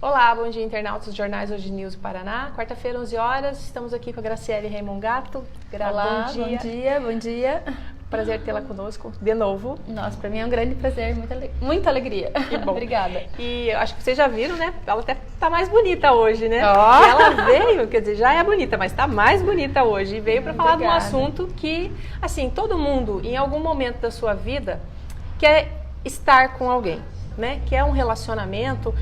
Olá, bom dia, internautas dos jornais Hoje News do Paraná. Quarta-feira, 11 horas, estamos aqui com a Graciele Raimongato. Olá, bom dia. Prazer tê-la conosco de novo. Nossa, para mim é um grande prazer, muita alegria. Que bom. Obrigada. E eu acho que vocês já viram, né? Ela até tá mais bonita hoje, né? Oh. E ela veio, quer dizer, já é bonita, mas tá mais bonita hoje. E veio para falar de um assunto que, assim, todo mundo, em algum momento da sua vida, quer estar com alguém. Né, que é um relacionamento,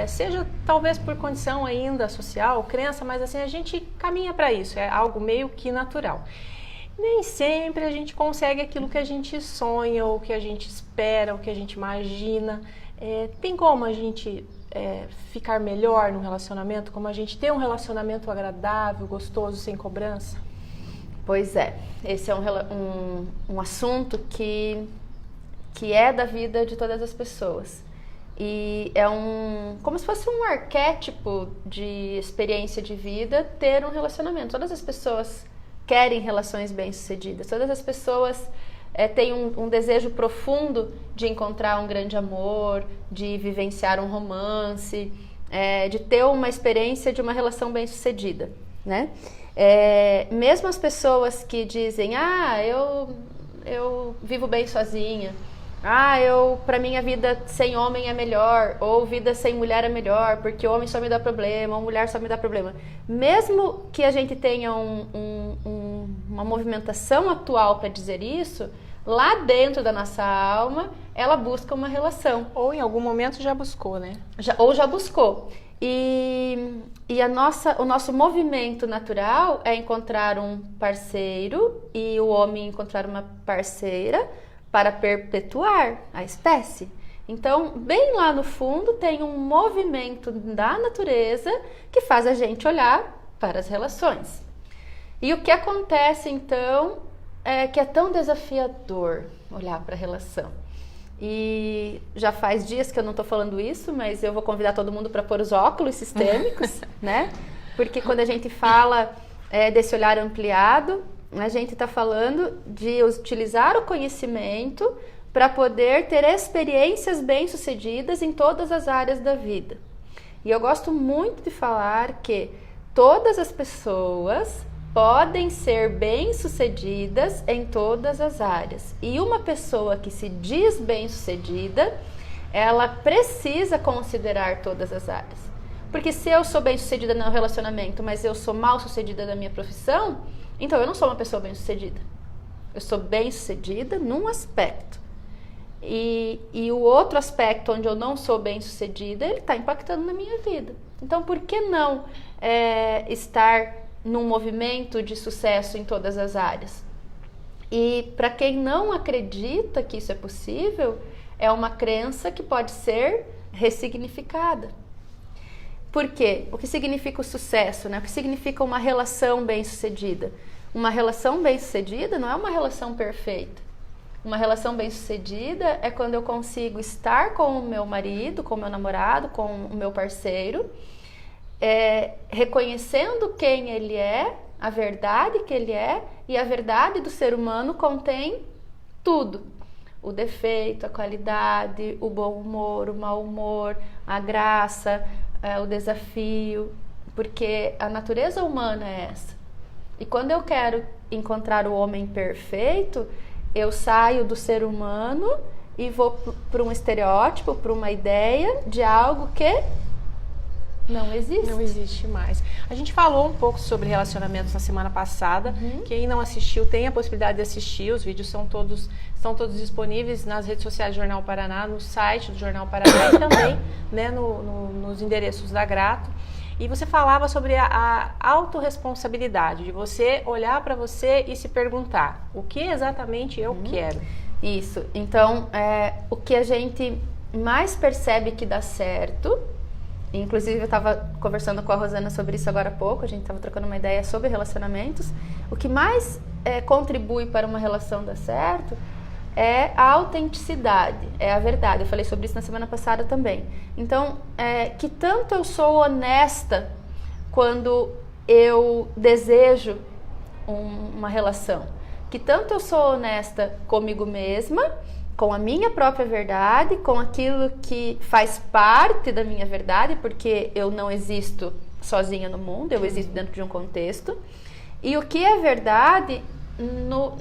seja talvez por condição ainda social, crença, mas assim, a gente caminha para isso, é algo meio que natural. Nem sempre a gente consegue aquilo que a gente sonha, ou que a gente espera, ou que a gente imagina. Tem como a gente ficar melhor no relacionamento, como a gente ter um relacionamento agradável, gostoso, sem cobrança? Pois é, esse é um assunto que é da vida de todas as pessoas. E é como se fosse um arquétipo de experiência de vida ter um relacionamento. Todas as pessoas querem relações bem-sucedidas. Todas as pessoas têm um desejo profundo de encontrar um grande amor, de vivenciar um romance, de ter uma experiência de uma relação bem-sucedida, né? Mesmo as pessoas que dizem, eu vivo bem sozinha, pra mim a vida sem homem é melhor, ou vida sem mulher é melhor, porque homem só me dá problema, ou mulher só me dá problema. Mesmo que a gente tenha uma movimentação atual para dizer isso, lá dentro da nossa alma, ela busca uma relação. Ou em algum momento já buscou, né? Já buscou. E o nosso movimento natural é encontrar um parceiro e o homem encontrar uma parceira para perpetuar a espécie. Então, bem lá no fundo, tem um movimento da natureza que faz a gente olhar para as relações. E o que acontece, então, é que é tão desafiador olhar para a relação. E já faz dias que eu não estou falando isso, mas eu vou convidar todo mundo para pôr os óculos sistêmicos, né? Porque quando a gente fala desse olhar ampliado, a gente está falando de utilizar o conhecimento para poder ter experiências bem-sucedidas em todas as áreas da vida. E eu gosto muito de falar que todas as pessoas podem ser bem-sucedidas em todas as áreas. E uma pessoa que se diz bem-sucedida, ela precisa considerar todas as áreas. Porque se eu sou bem-sucedida no relacionamento, mas eu sou mal-sucedida na minha profissão, então eu não sou uma pessoa bem-sucedida. Eu sou bem-sucedida num aspecto. E o outro aspecto onde eu não sou bem-sucedida, ele está impactando na minha vida. Então, por que não estar num movimento de sucesso em todas as áreas? E para quem não acredita que isso é possível, é uma crença que pode ser ressignificada. Por quê? O que significa o sucesso, né? O que significa uma relação bem-sucedida? Uma relação bem-sucedida não é uma relação perfeita. Uma relação bem-sucedida é quando eu consigo estar com o meu marido, com o meu namorado, com o meu parceiro, reconhecendo quem ele é, a verdade que ele é, e a verdade do ser humano contém tudo. O defeito, a qualidade, o bom humor, o mau humor, a graça, o desafio, porque a natureza humana é essa. E quando eu quero encontrar o homem perfeito, eu saio do ser humano e vou para um estereótipo, para uma ideia de algo que não existe. Não existe mais. A gente falou um pouco sobre relacionamentos na semana passada. Quem não assistiu tem a possibilidade de assistir. Os vídeos estão todos disponíveis nas redes sociais do Jornal Paraná, no site do Jornal Paraná e também, né, nos endereços da Grato. E você falava sobre a autorresponsabilidade, de você olhar para você e se perguntar, o que exatamente eu quero? Isso. Então, o que a gente mais percebe que dá certo, inclusive eu estava conversando com a Rosana sobre isso agora há pouco, a gente estava trocando uma ideia sobre relacionamentos, o que mais contribui para uma relação dar certo é a autenticidade, é a verdade. Eu falei sobre isso na semana passada também. Então, que tanto eu sou honesta quando eu desejo uma relação, que tanto eu sou honesta comigo mesma, com a minha própria verdade, com aquilo que faz parte da minha verdade, porque eu não existo sozinha no mundo, eu existo dentro de um contexto, e o que é verdade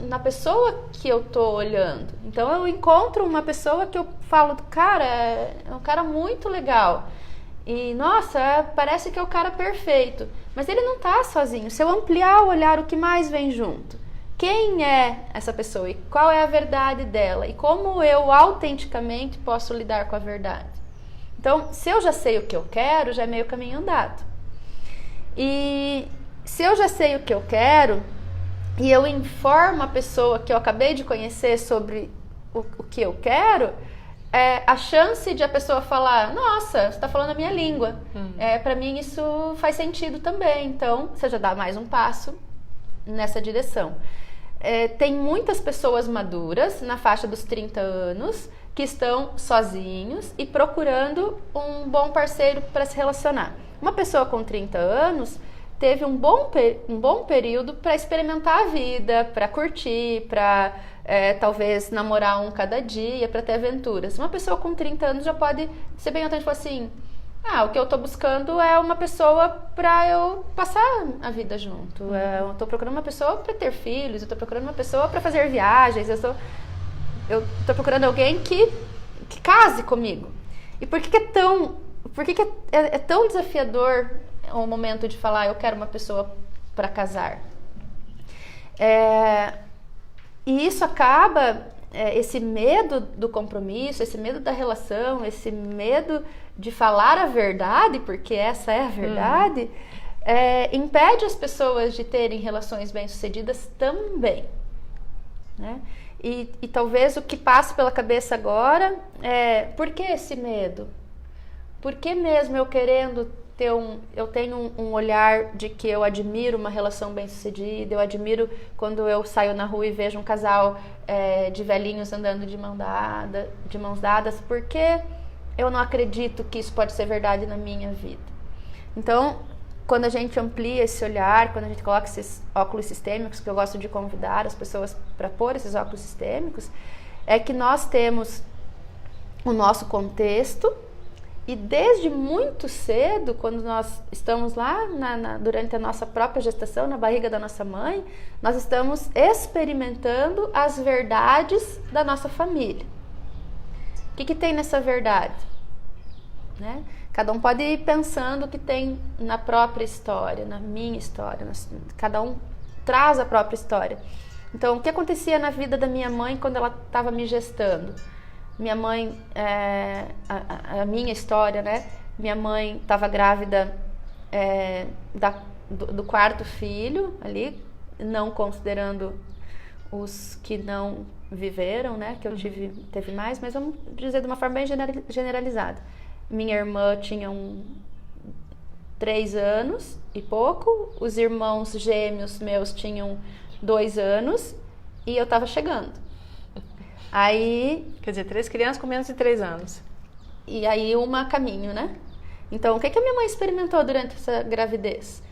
na pessoa que eu tô olhando. Então eu encontro uma pessoa que eu falo, cara, é um cara muito legal, e nossa, parece que é o cara perfeito, mas ele não tá sozinho. Se eu ampliar o olhar, o que mais vem junto? Quem é essa pessoa e qual é a verdade dela e como eu autenticamente posso lidar com a verdade? Então, se eu já sei o que eu quero, já é meio caminho andado. E se eu já sei o que eu quero e eu informo a pessoa que eu acabei de conhecer sobre o que eu quero, a chance de a pessoa falar, nossa, você está falando a minha língua, para mim isso faz sentido também. Então, você já dá mais um passo nessa direção. Tem muitas pessoas maduras na faixa dos 30 anos que estão sozinhos e procurando um bom parceiro para se relacionar. Uma pessoa com 30 anos teve um bom período para experimentar a vida, para curtir, para talvez namorar um cada dia, para ter aventuras. Uma pessoa com 30 anos já pode ser bem autêntica, assim, o que eu tô buscando é uma pessoa pra eu passar a vida junto. Eu tô procurando uma pessoa pra ter filhos, eu tô procurando uma pessoa pra fazer viagens, eu tô procurando alguém que case comigo. E por que é tão desafiador o momento de falar, eu quero uma pessoa pra casar? E isso acaba, esse medo do compromisso, esse medo da relação, esse medo de falar a verdade, porque essa é a verdade, impede as pessoas de terem relações bem-sucedidas também, né? E talvez o que passa pela cabeça agora é, por que esse medo? Por que mesmo eu querendo eu tenho um olhar de que eu admiro uma relação bem-sucedida, eu admiro quando eu saio na rua e vejo um casal de velhinhos andando de mãos dadas, porque eu não acredito que isso pode ser verdade na minha vida. Então, quando a gente amplia esse olhar, quando a gente coloca esses óculos sistêmicos, que eu gosto de convidar as pessoas para pôr esses óculos sistêmicos, é que nós temos o nosso contexto. E desde muito cedo, quando nós estamos lá durante a nossa própria gestação, na barriga da nossa mãe, nós estamos experimentando as verdades da nossa família. O que tem nessa verdade? Né? Cada um pode ir pensando o que tem na própria história, na minha história. Cada um traz a própria história. Então, o que acontecia na vida da minha mãe quando ela estava me gestando? Minha mãe, a minha história, né? Minha mãe estava grávida do quarto filho ali, não considerando os que não viveram, né? Que eu teve mais, mas vamos dizer de uma forma bem generalizada. Minha irmã tinha 3 anos e pouco, os irmãos gêmeos meus tinham 2 anos e eu estava chegando. Aí, quer dizer, 3 crianças com menos de 3 anos. E aí uma a caminho, né? Então, o que a minha mãe experimentou durante essa gravidez?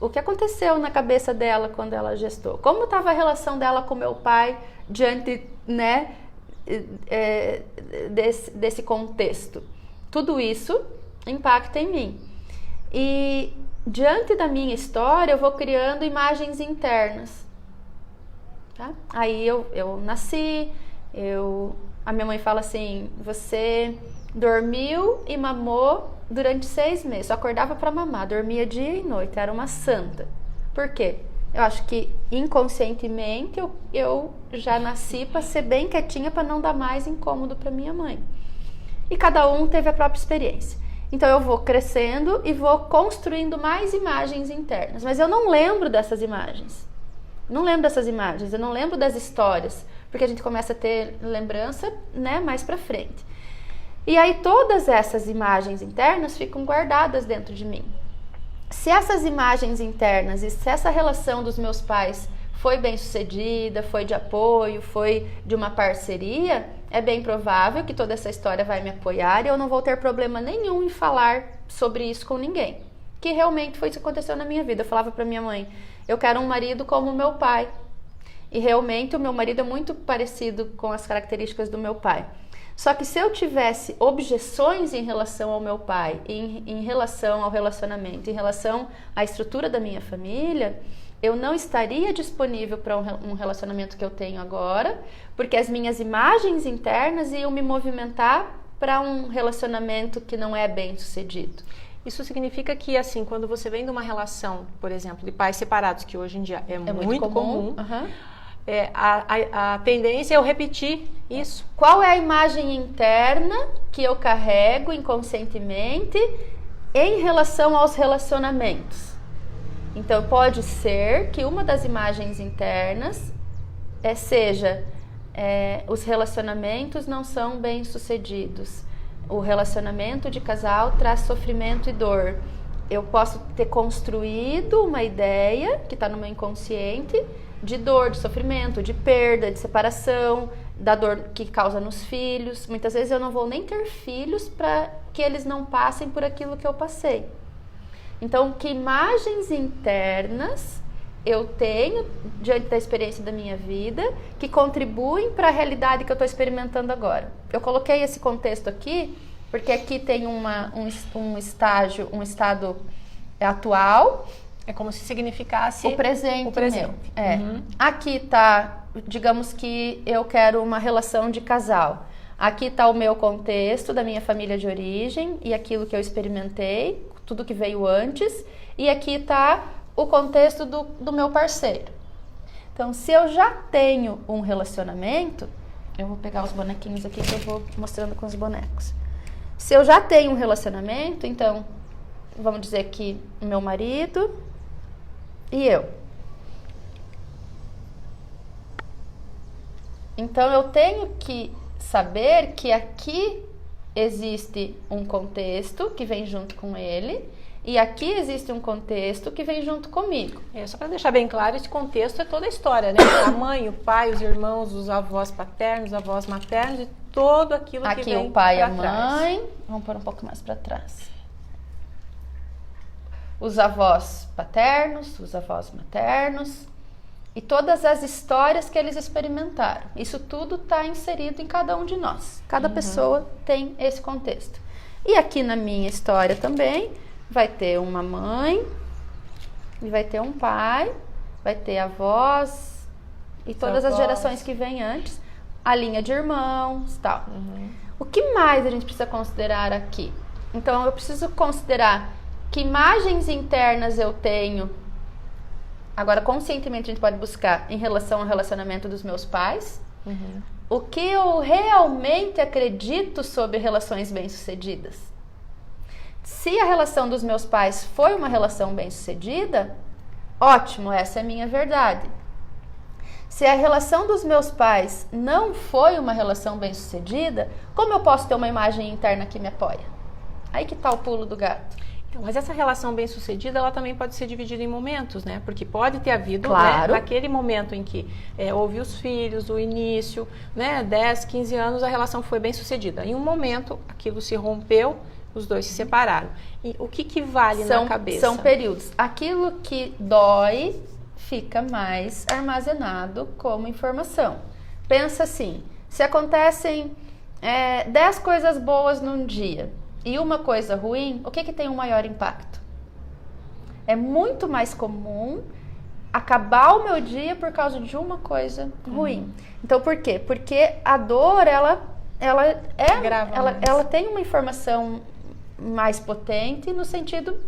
O que aconteceu na cabeça dela quando ela gestou? Como estava a relação dela com meu pai diante, né, desse contexto? Tudo isso impacta em mim. E diante da minha história, eu vou criando imagens internas. Tá? Aí eu nasci... A minha mãe fala assim, você dormiu e mamou durante 6 meses, só acordava para mamar, dormia dia e noite, era uma santa. Por quê? Eu acho que inconscientemente eu já nasci para ser bem quietinha, para não dar mais incômodo para minha mãe. E cada um teve a própria experiência. Então eu vou crescendo e vou construindo mais imagens internas, mas eu não lembro dessas imagens. Eu não lembro das histórias, porque a gente começa a ter lembrança, né, mais pra frente. E aí todas essas imagens internas ficam guardadas dentro de mim. Se essas imagens internas e se essa relação dos meus pais foi bem sucedida, foi de apoio, foi de uma parceria, é bem provável que toda essa história vai me apoiar e eu não vou ter problema nenhum em falar sobre isso com ninguém. Que realmente foi isso que aconteceu na minha vida. Eu falava pra minha mãe, eu quero um marido como meu pai. e realmente o meu marido é muito parecido com as características do meu pai. Só que se eu tivesse objeções em relação ao meu pai, em relação ao relacionamento, em relação à estrutura da minha família, eu não estaria disponível para um relacionamento que eu tenho agora, porque as minhas imagens internas iam me movimentar para um relacionamento que não é bem sucedido. Isso significa que, assim, quando você vem de uma relação, por exemplo, de pais separados, que hoje em dia é muito comum, a tendência é eu repetir isso. Qual é a imagem interna que eu carrego inconscientemente em relação aos relacionamentos? Então, pode ser que uma das imagens internas seja os relacionamentos não são bem-sucedidos. O relacionamento de casal traz sofrimento e dor. Eu posso ter construído uma ideia que está no meu inconsciente de dor, de sofrimento, de perda, de separação, da dor que causa nos filhos. Muitas vezes eu não vou nem ter filhos para que eles não passem por aquilo que eu passei. Então, que imagens internas eu tenho diante da experiência da minha vida que contribuem para a realidade que eu estou experimentando agora? Eu coloquei esse contexto aqui porque aqui tem um estado atual. É como se significasse o presente. Uhum. Aqui está, digamos que eu quero uma relação de casal. Aqui está o meu contexto da minha família de origem e aquilo que eu experimentei, tudo que veio antes. E aqui está o contexto do meu parceiro. Então, se eu já tenho um relacionamento, eu vou pegar os bonequinhos aqui que eu vou mostrando com os bonecos. Se eu já tenho um relacionamento, então, vamos dizer que meu marido e eu. Então, eu tenho que saber que aqui existe um contexto que vem junto com ele e aqui existe um contexto que vem junto comigo. Só para deixar bem claro, esse contexto é toda a história, né? A mãe, o pai, os irmãos, os avós paternos, os avós maternos e todo aquilo que vem aqui o pai e a trás. mãe. Vamos pôr um pouco mais para trás. Os avós paternos, os avós maternos e todas as histórias que eles experimentaram. Isso tudo está inserido em cada um de nós. Cada pessoa tem esse contexto. E aqui na minha história também vai ter uma mãe, e vai ter um pai, vai ter avós e todas as gerações que vêm antes, a linha de irmãos, tal. O que mais a gente precisa considerar aqui? Então, eu preciso considerar que imagens internas eu tenho. Agora, conscientemente, a gente pode buscar em relação ao relacionamento dos meus pais. O que eu realmente acredito sobre relações bem-sucedidas. Se a relação dos meus pais foi uma relação bem-sucedida, ótimo, essa é a minha verdade. Se a relação dos meus pais não foi uma relação bem-sucedida, como eu posso ter uma imagem interna que me apoia? Aí que tá o pulo do gato. Mas essa relação bem-sucedida, ela também pode ser dividida em momentos, né? Porque pode ter havido, claro, né, naquele momento em que houve os filhos, o início, né, 10, 15 anos, a relação foi bem-sucedida. Em um momento, aquilo se rompeu, os dois se separaram. E o que vale na cabeça? São períodos. Aquilo que dói fica mais armazenado como informação. Pensa assim, se acontecem 10 coisas boas num dia e uma coisa ruim, o que tem um maior impacto? É muito mais comum acabar o meu dia por causa de uma coisa ruim. Então, por quê? Porque a dor, ela tem uma informação mais potente no sentido,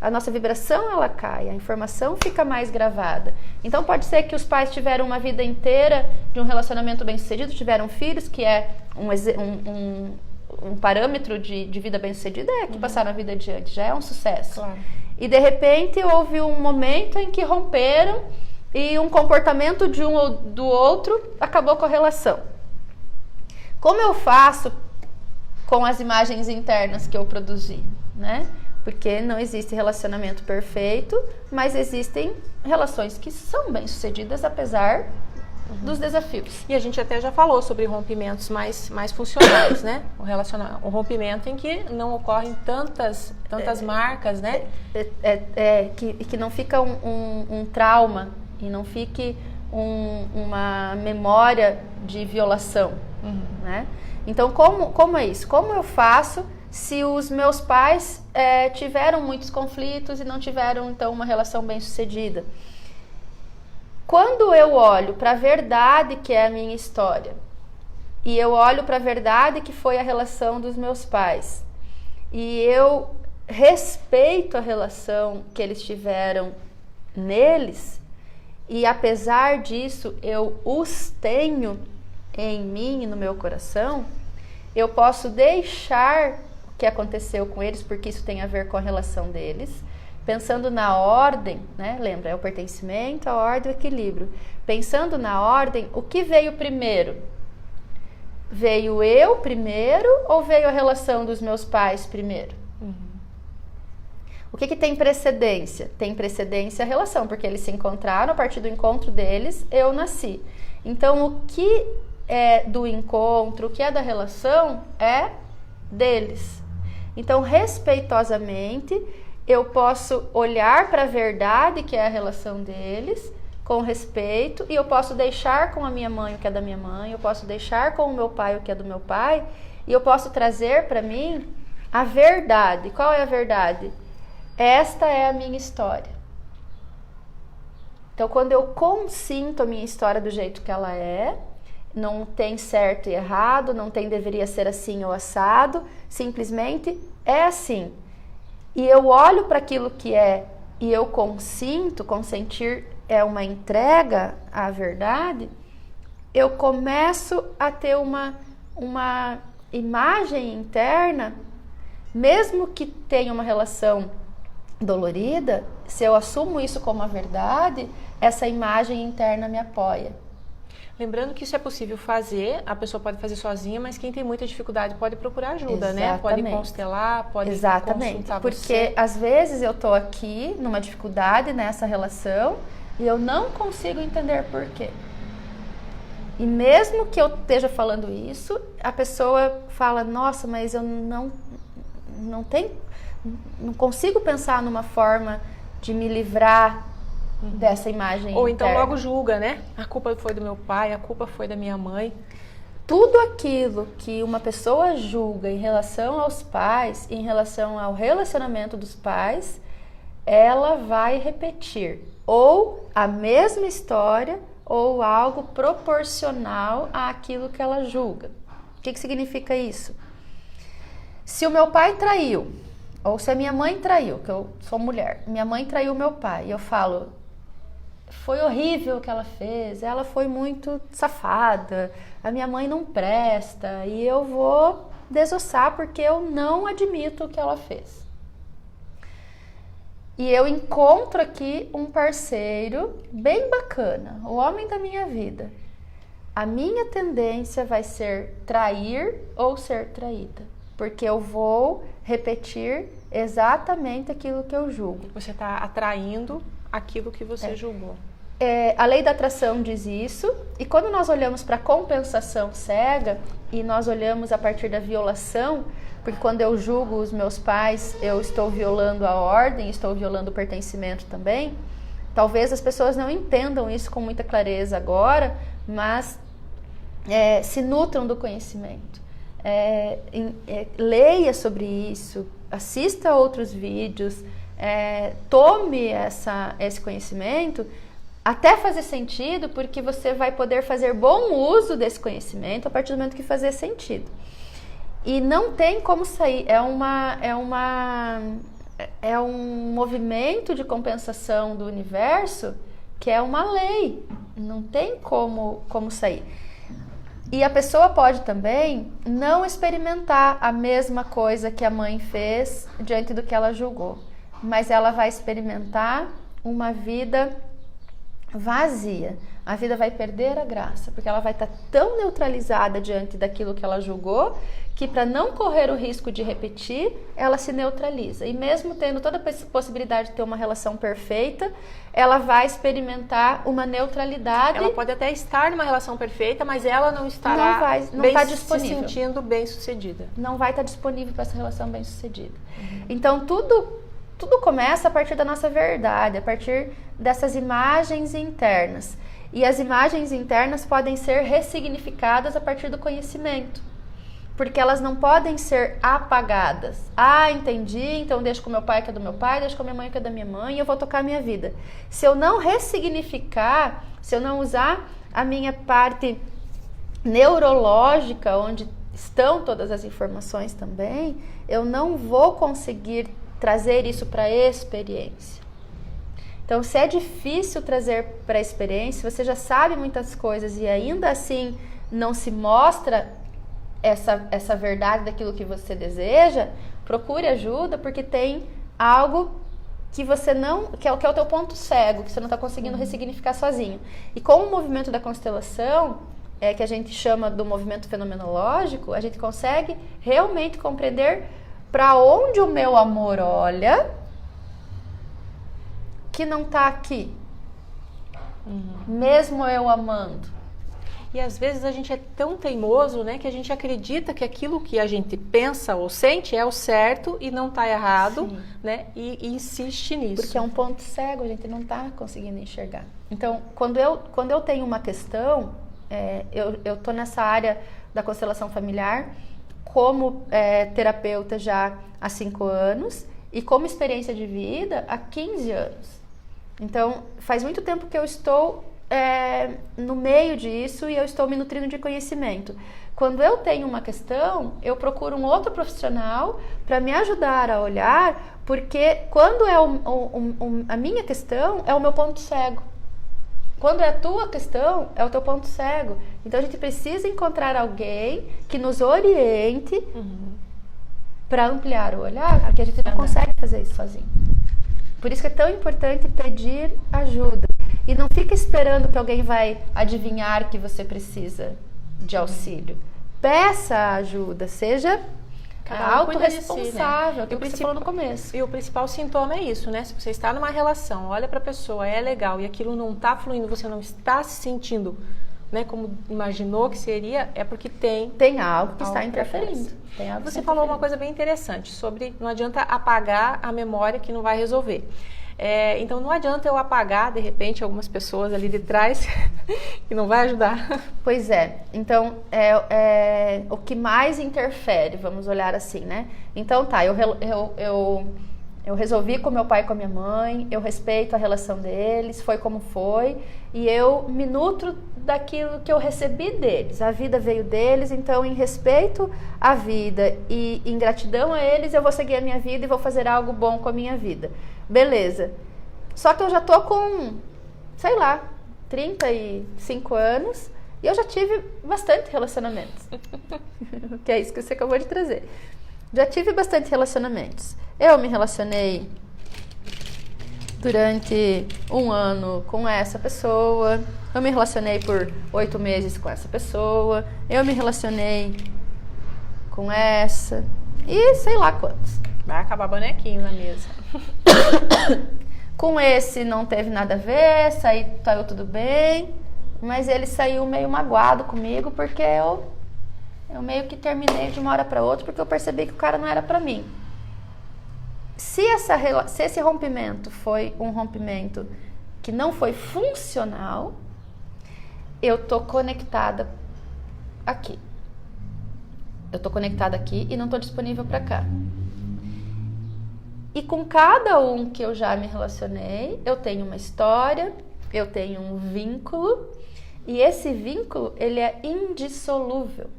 a nossa vibração ela cai, a informação fica mais gravada. Então pode ser que os pais tiveram uma vida inteira de um relacionamento bem sucedido, tiveram filhos, que é um parâmetro de vida bem sucedida, que passaram a vida adiante, já é um sucesso. Claro. E de repente houve um momento em que romperam e um comportamento de um ou do outro acabou com a relação. Como eu faço com as imagens internas que eu produzi, né? Porque não existe relacionamento perfeito, mas existem relações que são bem-sucedidas apesar dos desafios. E a gente até já falou sobre rompimentos mais funcionais, né? O rompimento em que não ocorrem tantas marcas, né? Que não fica um trauma e não fique uma memória de violação, né? Então, como é isso? Como eu faço se os meus pais tiveram muitos conflitos e não tiveram, então, uma relação bem-sucedida? Quando eu olho para a verdade que é a minha história, e eu olho para a verdade que foi a relação dos meus pais, e eu respeito a relação que eles tiveram neles, e apesar disso eu os tenho em mim e no meu coração, eu posso deixar o que aconteceu com eles, porque isso tem a ver com a relação deles, pensando na ordem, né? Lembra, é o pertencimento, a ordem e o equilíbrio. Pensando na ordem, o que veio primeiro? Veio eu primeiro ou veio a relação dos meus pais primeiro? O que tem precedência? Tem precedência a relação, porque eles se encontraram, a partir do encontro deles, eu nasci. Então, o que é do encontro, o que é da relação, é deles. Então, respeitosamente, eu posso olhar para a verdade, que é a relação deles, com respeito, e eu posso deixar com a minha mãe o que é da minha mãe, eu posso deixar com o meu pai o que é do meu pai, e eu posso trazer para mim a verdade. Qual é a verdade? Esta é a minha história. Então, quando eu consinto a minha história do jeito que ela é, não tem certo e errado, não tem deveria ser assim ou assado, simplesmente é assim. E eu olho para aquilo que é e eu consinto, consentir é uma entrega à verdade, eu começo a ter uma imagem interna, mesmo que tenha uma relação dolorida, se eu assumo isso como a verdade, essa imagem interna me apoia. Lembrando que isso é possível fazer, a pessoa pode fazer sozinha, mas quem tem muita dificuldade pode procurar ajuda, Exatamente. né? Pode constelar, pode consultar porque você. Às vezes eu tô aqui numa dificuldade nessa relação e eu não consigo entender por quê. E mesmo que eu esteja falando isso, a pessoa fala, nossa, mas eu não consigo pensar numa forma de me livrar dessa imagem Ou então interna. logo julga, né? A culpa foi do meu pai, a culpa foi da minha mãe. Tudo aquilo que uma pessoa julga em relação aos pais, em relação ao relacionamento dos pais, ela vai repetir ou a mesma história ou algo proporcional àquilo que ela julga. O que significa isso? Se o meu pai traiu, ou se a minha mãe traiu, que eu sou mulher, minha mãe traiu meu pai, e eu falo, foi horrível o que ela fez, ela foi muito safada, a minha mãe não presta, e eu vou desossar porque eu não admito o que ela fez. E eu encontro aqui um parceiro bem bacana, o homem da minha vida. A minha tendência vai ser trair ou ser traída, porque eu vou repetir exatamente aquilo que eu julgo. Você está atraindo aquilo que você julgou. A lei da atração diz isso, e quando nós olhamos para a compensação cega, e nós olhamos a partir da violação, porque quando eu julgo os meus pais, eu estou violando a ordem, estou violando o pertencimento também. Talvez as pessoas não entendam isso com muita clareza agora, mas se nutram do conhecimento. Leia sobre isso, assista a outros vídeos, tome esse conhecimento até fazer sentido, porque você vai poder fazer bom uso desse conhecimento a partir do momento que fazer sentido. E não tem como sair, é um movimento de compensação do universo que é uma lei, não tem como sair. E a pessoa pode também não experimentar a mesma coisa que a mãe fez diante do que ela julgou, mas ela vai experimentar uma vida vazia. A vida vai perder a graça, porque ela vai estar tão neutralizada diante daquilo que ela julgou, que para não correr o risco de repetir, ela se neutraliza. E mesmo tendo toda a possibilidade de ter uma relação perfeita, ela vai experimentar uma neutralidade. Ela pode até estar numa relação perfeita, mas ela não estará não está disponível. Se sentindo bem-sucedida. Não vai estar disponível para essa relação bem-sucedida. Então, tudo tudo começa a partir da nossa verdade, a partir dessas imagens internas. E as imagens internas podem ser ressignificadas a partir do conhecimento, porque elas não podem ser apagadas. Ah, entendi, então deixo com meu pai que é do meu pai, deixo com minha mãe que é da minha mãe, e eu vou tocar a minha vida. Se eu não ressignificar, se eu não usar a minha parte neurológica, onde estão todas as informações também, eu não vou conseguir trazer isso para a experiência. Então, se é difícil trazer para a experiência, você já sabe muitas coisas e ainda assim não se mostra essa verdade daquilo que você deseja, procure ajuda, porque tem algo que você não, que é o teu ponto cego, que você não está conseguindo ressignificar sozinho. E com o movimento da constelação, que a gente chama do movimento fenomenológico, a gente consegue realmente compreender para onde o meu amor olha, que não está aqui, mesmo eu amando. E às vezes a gente é tão teimoso, né, que a gente acredita que aquilo que a gente pensa ou sente é o certo e não está errado, né, e insiste nisso. Porque é um ponto cego, a gente não está conseguindo enxergar. Então, quando eu tenho uma questão, eu estou nessa área da constelação familiar como terapeuta já há 5 anos e como experiência de vida há 15 anos. Então, faz muito tempo que eu estou no meio disso e eu estou me nutrindo de conhecimento. Quando eu tenho uma questão, eu procuro um outro profissional para me ajudar a olhar, porque quando é a minha questão, é o meu ponto cego. Quando é a tua questão, é o teu ponto cego. Então, a gente precisa encontrar alguém que nos oriente para ampliar o olhar, porque a gente não consegue fazer isso sozinho. Por isso que é tão importante pedir ajuda. E não fica esperando que alguém vai adivinhar que você precisa de auxílio. Peça ajuda, seja autorresponsável, si, né? que você falou no começo. E o principal sintoma é isso, né? Se você está numa relação, olha para a pessoa, é legal, e aquilo não está fluindo, você não está se sentindo, né, como imaginou que seria, é porque tem algo que está interferindo. Você falou uma coisa bem interessante sobre não adianta apagar a memória que não vai resolver. Então não adianta eu apagar de repente algumas pessoas ali de trás que não vai ajudar. Pois é, então o que mais interfere, vamos olhar assim, né? Então tá, eu resolvi com meu pai e com a minha mãe, eu respeito a relação deles, foi como foi, e eu me nutro daquilo que eu recebi deles. A vida veio deles, então em respeito à vida e em gratidão a eles, eu vou seguir a minha vida e vou fazer algo bom com a minha vida. Beleza. Só que eu já tô com, 35 anos e eu já tive bastante relacionamentos. Que é isso que você acabou de trazer. Já tive bastante relacionamentos. Eu me relacionei durante 1 ano com essa pessoa. Eu me relacionei por 8 meses com essa pessoa. Eu me relacionei com essa. E sei lá quantos. Vai acabar bonequinho na mesa. Com esse não teve nada a ver, saiu tudo bem. Mas ele saiu meio magoado comigo porque eu meio que terminei de uma hora para outra porque eu percebi que o cara não era para mim. Se esse rompimento foi um rompimento que não foi funcional, eu tô conectada aqui. Eu tô conectada aqui e não tô disponível para cá. E com cada um que eu já me relacionei, eu tenho uma história, eu tenho um vínculo, e esse vínculo, ele é indissolúvel.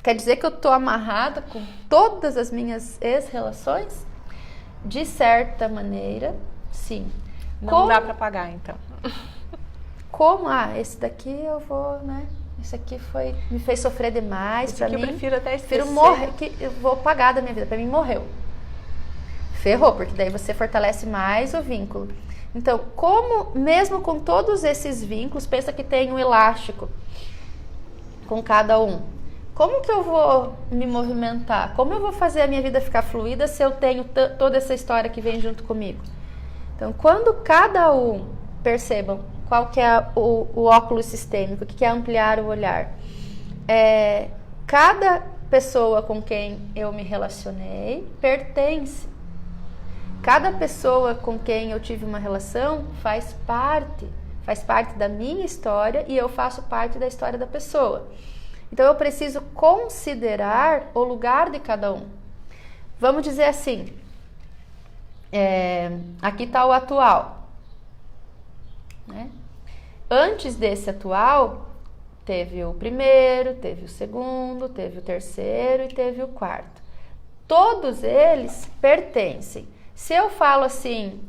Quer dizer que eu tô amarrada com todas as minhas ex-relações? De certa maneira, sim. Não dá para pagar, então. Como? Esse daqui eu vou, né? Esse aqui me fez sofrer demais. Para mim, eu prefiro até esquecer. Prefiro morrer, que eu vou pagar da minha vida. Para mim, morreu. Ferrou, porque daí você fortalece mais o vínculo. Então, mesmo com todos esses vínculos, pensa que tem um elástico com cada um. Como que eu vou me movimentar? Como eu vou fazer a minha vida ficar fluida se eu tenho toda essa história que vem junto comigo? Então, quando cada um, percebam qual que é o óculos sistêmico, o que é ampliar o olhar. Cada pessoa com quem eu me relacionei pertence. cada pessoa com quem eu tive uma relação faz parte da minha história e eu faço parte da história da pessoa. Então eu preciso considerar o lugar de cada um. Vamos dizer assim, aqui está o atual, né? Antes desse atual, teve o primeiro, teve o segundo, teve o terceiro e teve o quarto. Todos eles pertencem. Se eu falo assim,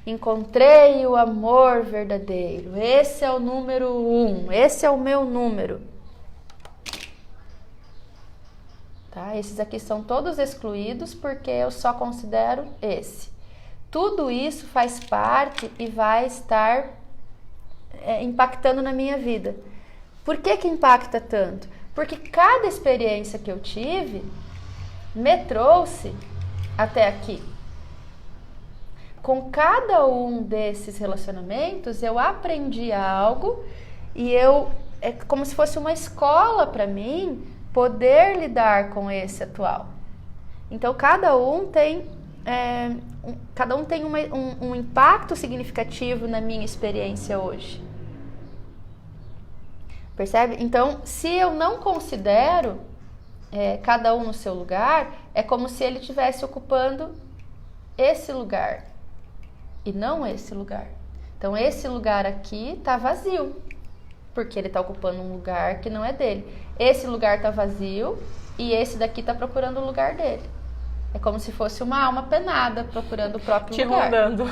encontrei o amor verdadeiro, esse é o número 1, esse é o meu número. Tá? Esses aqui são todos excluídos porque eu só considero esse. Tudo isso faz parte e vai estar impactando na minha vida. Por que impacta tanto? Porque cada experiência que eu tive me trouxe até aqui. Com cada um desses relacionamentos, eu aprendi algo e é como se fosse uma escola para mim poder lidar com esse atual. Então, cada um tem um impacto significativo na minha experiência hoje. Percebe? Então, se eu não considero cada um no seu lugar, é como se ele estivesse ocupando esse lugar e não esse lugar. Então, esse lugar aqui está vazio, porque ele está ocupando um lugar que não é dele. Esse lugar está vazio e esse daqui está procurando o lugar dele. É como se fosse uma alma penada procurando o próprio lugar. Rondando.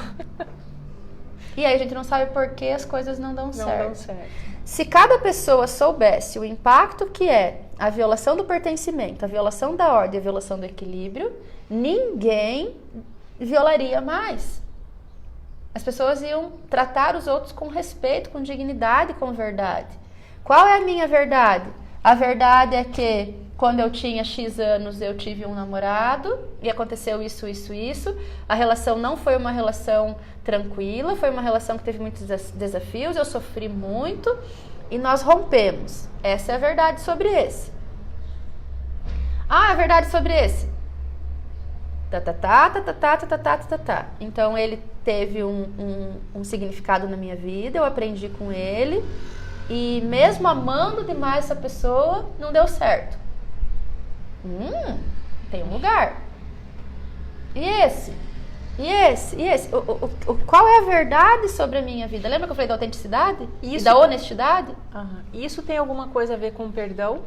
E aí a gente não sabe por que as coisas não dão certo. Não dão certo. Se cada pessoa soubesse o impacto que é a violação do pertencimento, a violação da ordem, a violação do equilíbrio, ninguém violaria mais. As pessoas iam tratar os outros com respeito, com dignidade, com verdade. Qual é a minha verdade? A verdade é que quando eu tinha X anos eu tive um namorado e aconteceu isso, isso, isso. A relação não foi uma relação tranquila, foi uma relação que teve muitos desafios, eu sofri muito e nós rompemos. Essa é a verdade sobre esse. Ah, a verdade sobre esse. Então ele teve um significado na minha vida, eu aprendi com ele e mesmo amando demais essa pessoa, não deu certo. Tem um lugar. E esse? E esse? E esse? Qual é a verdade sobre a minha vida? Lembra que eu falei da autenticidade? E da honestidade? Isso tem alguma coisa a ver com perdão?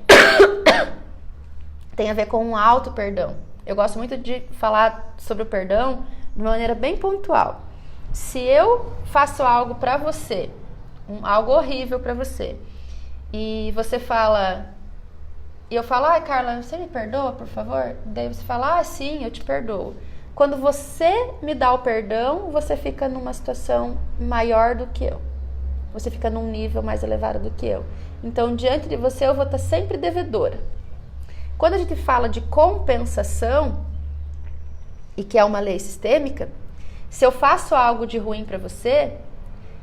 Tem a ver com um auto-perdão. Eu gosto muito de falar sobre o perdão de uma maneira bem pontual. Se eu faço algo pra você, algo horrível pra você, e você fala... E eu falo, ai Carla, você me perdoa, por favor? Daí você fala, sim, eu te perdoo. Quando você me dá o perdão, você fica numa situação maior do que eu. Você fica num nível mais elevado do que eu. Então, diante de você, eu vou estar sempre devedora. Quando a gente fala de compensação, e que é uma lei sistêmica, se eu faço algo de ruim para você,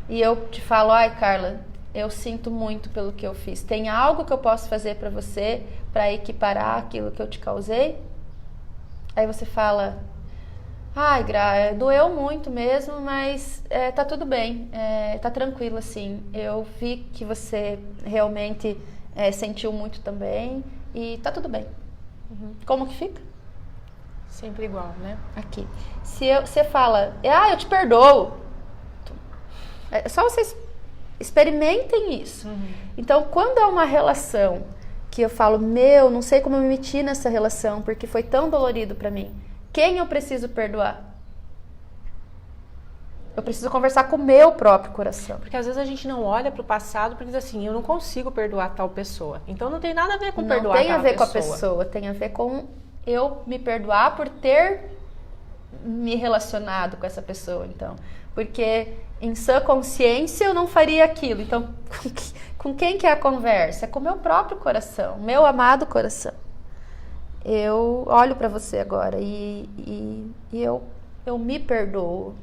e eu te falo, ai Carla, eu sinto muito pelo que eu fiz. Tem algo que eu posso fazer para você para equiparar aquilo que eu te causei? Aí você fala, ai Gra, doeu muito mesmo, mas tá tudo bem, tá tranquilo assim. Eu vi que você realmente sentiu muito também e tá tudo bem. Como que fica? Sempre igual, né? Aqui. Se você fala, eu te perdoo. É só vocês experimentem isso. Então, quando é uma relação que eu falo, não sei como eu me meti nessa relação, porque foi tão dolorido pra mim. Quem eu preciso perdoar? Eu preciso conversar com o meu próprio coração. Porque às vezes a gente não olha pro passado porque diz assim, eu não consigo perdoar tal pessoa. Então não tem nada a ver com perdoar aquela pessoa. Não tem a ver com a pessoa, tem a ver com eu me perdoar por ter me relacionado com essa pessoa, então. Porque em sã consciência eu não faria aquilo. Então, com quem que é a conversa? É com o meu próprio coração, meu amado coração. Eu olho para você agora e eu me perdoo.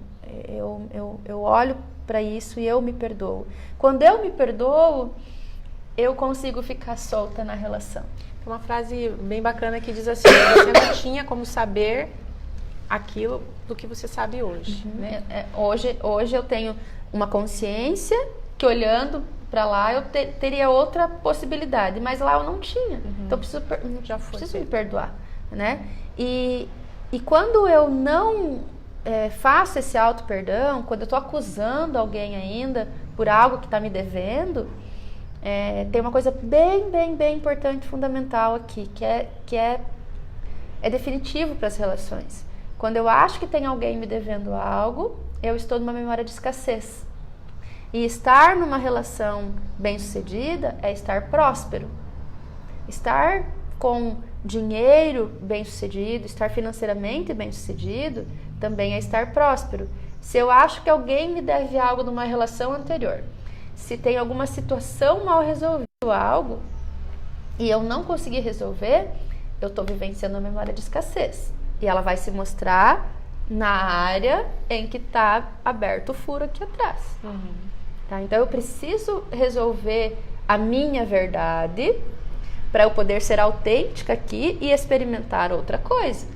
Eu olho para isso e eu me perdoo. Quando eu me perdoo, eu consigo ficar solta na relação. Tem uma frase bem bacana que diz assim, você não tinha como saber aquilo do que você sabe hoje, né? Hoje eu tenho uma consciência que olhando para lá eu teria outra possibilidade, mas lá eu não tinha. Então eu preciso me perdoar, né? E quando eu não faço esse auto-perdão, quando eu estou acusando alguém ainda por algo que está me devendo, tem uma coisa bem importante, fundamental aqui, que é definitivo para as relações. Quando eu acho que tem alguém me devendo algo, eu estou numa memória de escassez. E estar numa relação bem-sucedida é estar próspero. Estar com dinheiro bem-sucedido, estar financeiramente bem-sucedido, também é estar próspero. Se eu acho que alguém me deve algo numa relação anterior, se tem alguma situação mal resolvida, algo, e eu não consegui resolver, eu estou vivenciando a memória de escassez. E ela vai se mostrar na área em que está aberto o furo aqui atrás. Tá? Então eu preciso resolver a minha verdade para eu poder ser autêntica aqui e experimentar outra coisa.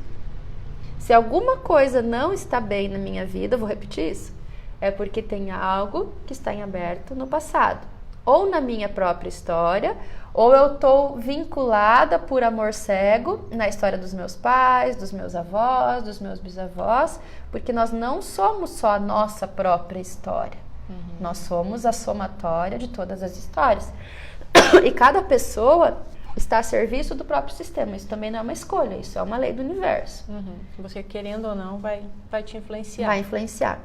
Se alguma coisa não está bem na minha vida, eu vou repetir isso, é porque tem algo que está em aberto no passado. Ou na minha própria história, ou eu estou vinculada por amor cego na história dos meus pais, dos meus avós, dos meus bisavós, porque nós não somos só a nossa própria história. Nós somos a somatória de todas as histórias. E cada pessoa está a serviço do próprio sistema. Isso também não é uma escolha, isso é uma lei do universo. Você querendo ou não vai te influenciar. Vai influenciar.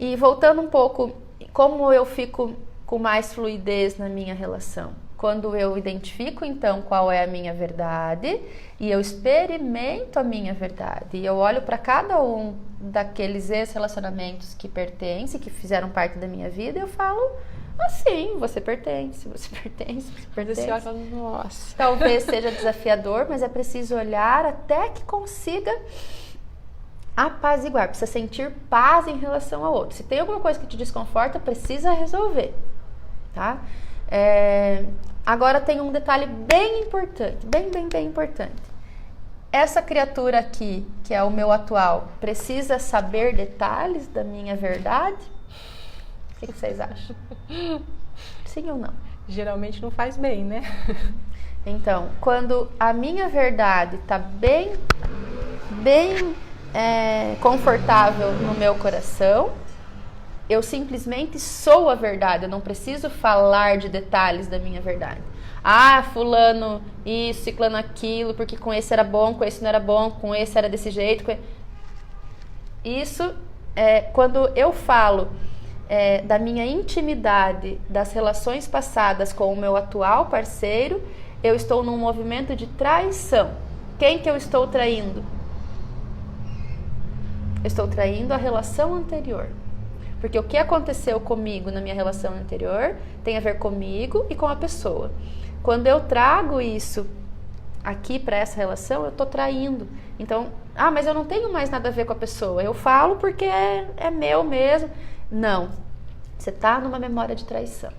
E voltando um pouco, como eu fico com mais fluidez na minha relação? Quando eu identifico, então, qual é a minha verdade e eu experimento a minha verdade. E eu olho para cada um daqueles ex-relacionamentos que pertencem, que fizeram parte da minha vida, e eu falo assim, você pertence, você pertence, você pertence. Você olha, nossa. Talvez seja desafiador, mas é preciso olhar até que consiga apaziguar, precisa sentir paz em relação ao outro. Se tem alguma coisa que te desconforta, precisa resolver, tá? Agora tem um detalhe bem importante, bem importante. Essa criatura aqui, que é o meu atual, precisa saber detalhes da minha verdade? O que vocês acham? Sim ou não? Geralmente não faz bem, né? Então, quando a minha verdade está bem confortável no meu coração, eu simplesmente sou a verdade, eu não preciso falar de detalhes da minha verdade. Ah, fulano isso, ciclano aquilo, porque com esse era bom, com esse não era bom, com esse era desse jeito. Isso é quando eu falo da minha intimidade, das relações passadas com o meu atual parceiro, eu estou num movimento de traição. Quem que eu estou traindo? Eu estou traindo a relação anterior. Porque o que aconteceu comigo na minha relação anterior tem a ver comigo e com a pessoa. Quando eu trago isso aqui para essa relação, eu estou traindo. Então, mas eu não tenho mais nada a ver com a pessoa. Eu falo porque é meu mesmo. Não. Você está numa memória de traição.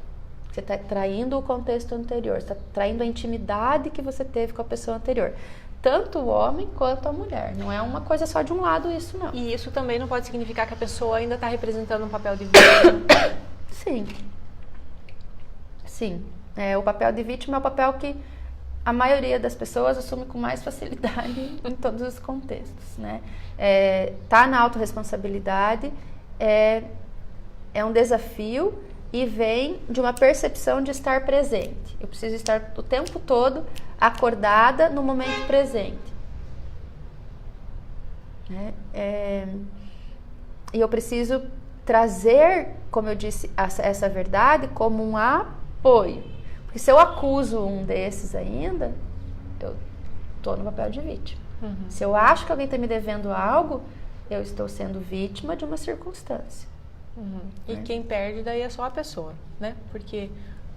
Você está traindo o contexto anterior. Você está traindo a intimidade que você teve com a pessoa anterior. Tanto o homem quanto a mulher. Não é uma coisa só de um lado isso, não. E isso também não pode significar que a pessoa ainda está representando um papel de vítima? Sim. Sim. O papel de vítima é o papel que a maioria das pessoas assume com mais facilidade em todos os contextos, né? Tá na autorresponsabilidade é um desafio e vem de uma percepção de estar presente. Eu preciso estar o tempo todo acordada no momento presente. E eu preciso trazer, como eu disse, essa verdade como um apoio. Porque se eu acuso um desses ainda, eu estou no papel de vítima. Se eu acho que alguém está me devendo algo, eu estou sendo vítima de uma circunstância. E quem perde daí é só a pessoa, né? Porque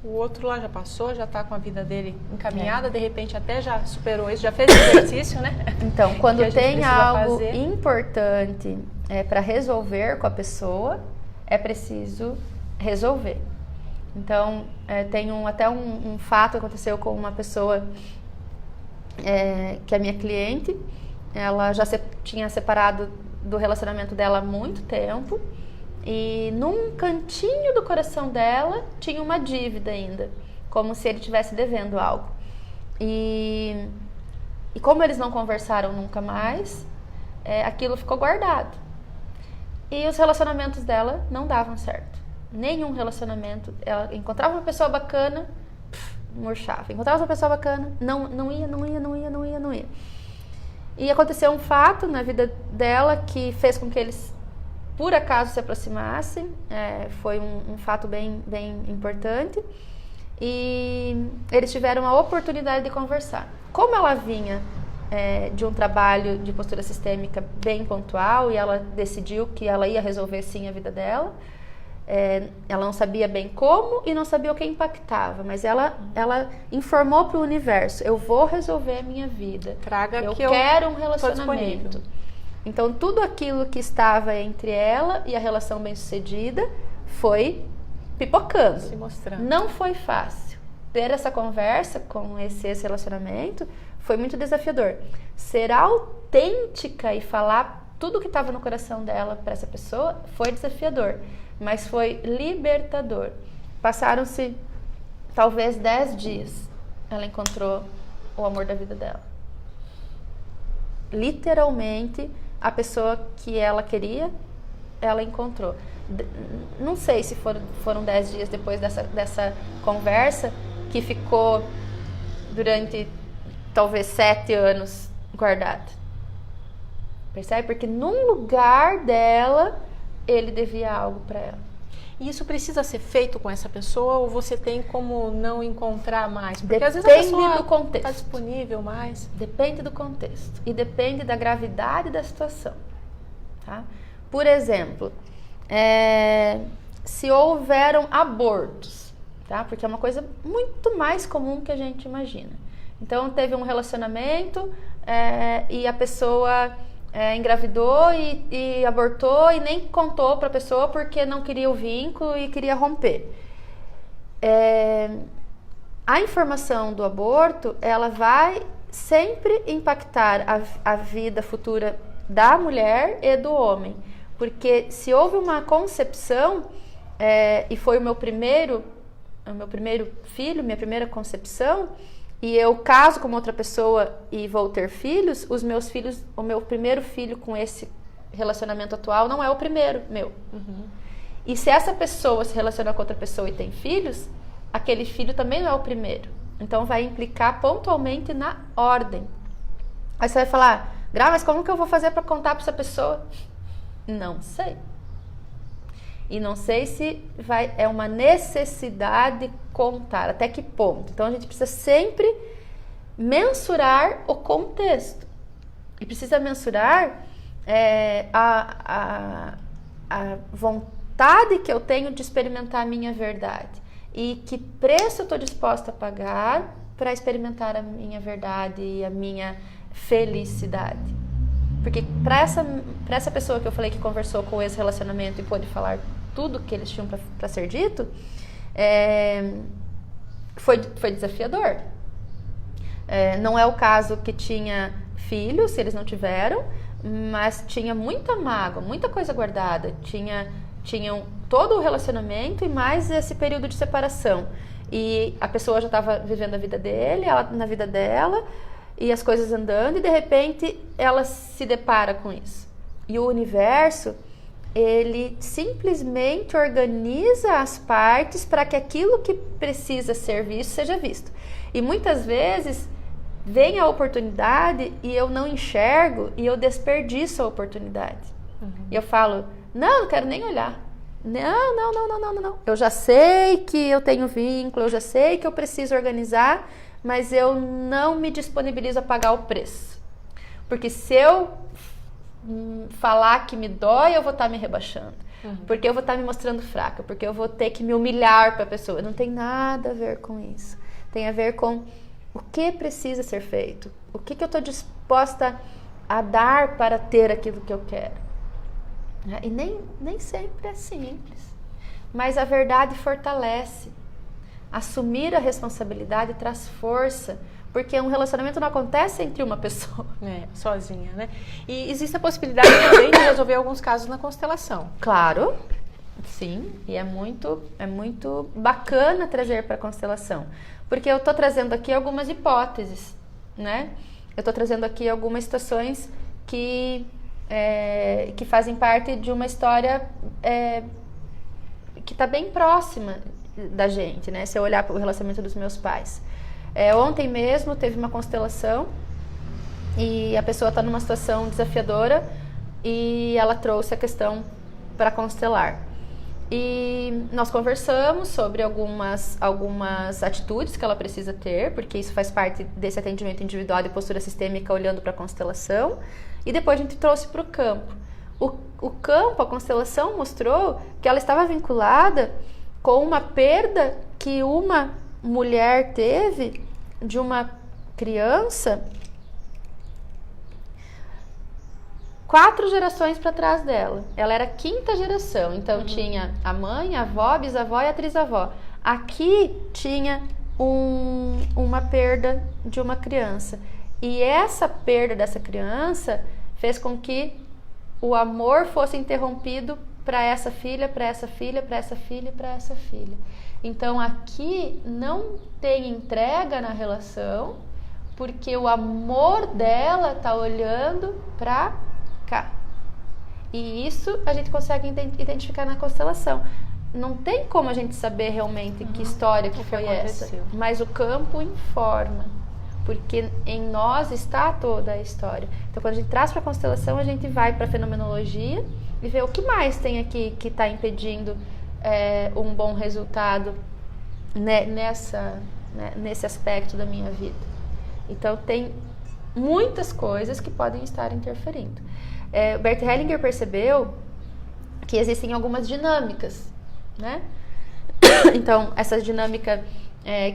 o outro lá já passou, já está com a vida dele encaminhada, de repente até já superou isso, já fez exercício, né? Então, quando tem algo importante para resolver com a pessoa, é preciso resolver. Então, tem até um fato que aconteceu com uma pessoa que é minha cliente, ela já tinha separado do relacionamento dela há muito tempo. E num cantinho do coração dela tinha uma dívida ainda, como se ele estivesse devendo algo. E como eles não conversaram nunca mais, aquilo ficou guardado. E os relacionamentos dela não davam certo. Nenhum relacionamento. Ela encontrava uma pessoa bacana, murchava. Encontrava uma pessoa bacana, não ia. E aconteceu um fato na vida dela que fez com que eles, por acaso, se aproximassem. Foi um fato bem importante. E eles tiveram a oportunidade de conversar. Como ela vinha de um trabalho de postura sistêmica bem pontual e ela decidiu que ela ia resolver sim a vida dela, ela não sabia bem como e não sabia o que impactava, mas ela informou para o universo: eu vou resolver a minha vida, eu quero um relacionamento. Então tudo aquilo que estava entre ela e a relação bem-sucedida foi pipocando. Se mostrando. Não foi fácil. Ter essa conversa com esse relacionamento foi muito desafiador. Ser autêntica e falar tudo que estava no coração dela para essa pessoa foi desafiador, mas foi libertador. Passaram-se talvez 10 dias, ela encontrou o amor da vida dela. Literalmente, a pessoa que ela queria, ela encontrou. Não sei se foram 10 dias depois dessa conversa, que ficou durante talvez 7 anos guardada. Percebe? Porque num lugar dela, ele devia algo para ela. E isso precisa ser feito com essa pessoa ou você tem como não encontrar mais? Porque Depende às vezes a pessoa do contexto. está disponível mais. Depende do contexto e depende da gravidade da situação. Tá? Por exemplo, se houveram abortos, tá? Porque é uma coisa muito mais comum que a gente imagina. Então, teve um relacionamento e a pessoa engravidou e abortou e nem contou para a pessoa porque não queria o vínculo e queria romper. A informação do aborto, ela vai sempre impactar a vida futura da mulher e do homem. Porque se houve uma concepção, e foi o meu primeiro filho, minha primeira concepção, e eu caso com outra pessoa e vou ter filhos, o meu primeiro filho com esse relacionamento atual não é o primeiro meu. Uhum. E se essa pessoa se relaciona com outra pessoa e tem filhos, aquele filho também não é o primeiro. Então vai implicar pontualmente na ordem. Aí você vai falar: Gra, mas como que eu vou fazer para contar para essa pessoa? Não sei. E não sei se é uma necessidade contar, até que ponto. Então a gente precisa sempre mensurar o contexto. E precisa mensurar a vontade que eu tenho de experimentar a minha verdade. E que preço eu estou disposta a pagar para experimentar a minha verdade e a minha felicidade. Porque para essa pessoa que eu falei que conversou com esse relacionamento e pôde falar tudo que eles tinham para ser dito, foi desafiador. Não é o caso que tinha filhos, se eles não tiveram, mas tinha muita mágoa, muita coisa guardada. Tinham todo o relacionamento e mais esse período de separação. E a pessoa já estava vivendo a vida dele, ela na vida dela, e as coisas andando, e de repente ela se depara com isso. E o universo, ele simplesmente organiza as partes para que aquilo que precisa ser visto seja visto. E muitas vezes vem a oportunidade e eu não enxergo e eu desperdiço a oportunidade. Uhum. E eu falo: não quero nem olhar. Não. Eu já sei que eu tenho vínculo, eu já sei que eu preciso organizar, mas eu não me disponibilizo a pagar o preço. Porque se eu falar que me dói, eu vou estar me rebaixando. Uhum. Porque eu vou estar me mostrando fraca, porque eu vou ter que me humilhar para a pessoa. Não tem nada a ver com isso. Tem a ver com o que precisa ser feito. O que eu estou disposta a dar para ter aquilo que eu quero. E nem sempre é simples. Mas a verdade fortalece. Assumir a responsabilidade traz força, Porque um relacionamento não acontece entre uma pessoa. Sozinha, né? E existe a possibilidade também de resolver alguns casos na constelação. Claro, sim. E é muito bacana trazer para a constelação. Porque eu estou trazendo aqui algumas hipóteses, né? Eu estou trazendo aqui algumas situações que fazem parte de uma história que está bem próxima da gente, né? Se eu olhar para o relacionamento dos meus pais. Ontem mesmo teve uma constelação e a pessoa está numa situação desafiadora e ela trouxe a questão para constelar. E nós conversamos sobre algumas atitudes que ela precisa ter, porque isso faz parte desse atendimento individual de postura sistêmica olhando para a constelação. E depois a gente trouxe para o campo. O campo, a constelação mostrou que ela estava vinculada com uma perda que uma mulher teve de uma criança 4 gerações para trás dela. Ela era a 5ª geração, então tinha a mãe, a avó, a bisavó e a trisavó. Aqui tinha uma perda de uma criança. E essa perda dessa criança fez com que o amor fosse interrompido para essa filha, para essa filha, para essa filha e para essa filha. Então aqui não tem entrega na relação, porque o amor dela está olhando para cá. E isso a gente consegue identificar na constelação. Não tem como a gente saber realmente que história que foi essa, mas o campo informa, porque em nós está toda a história. Então quando a gente traz para a constelação, a gente vai para a fenomenologia e vê o que mais tem aqui que está impedindo um bom resultado nesse aspecto da minha vida. Então tem muitas coisas que podem estar interferindo. O Bert Hellinger percebeu que existem algumas dinâmicas, né? Então essa dinâmica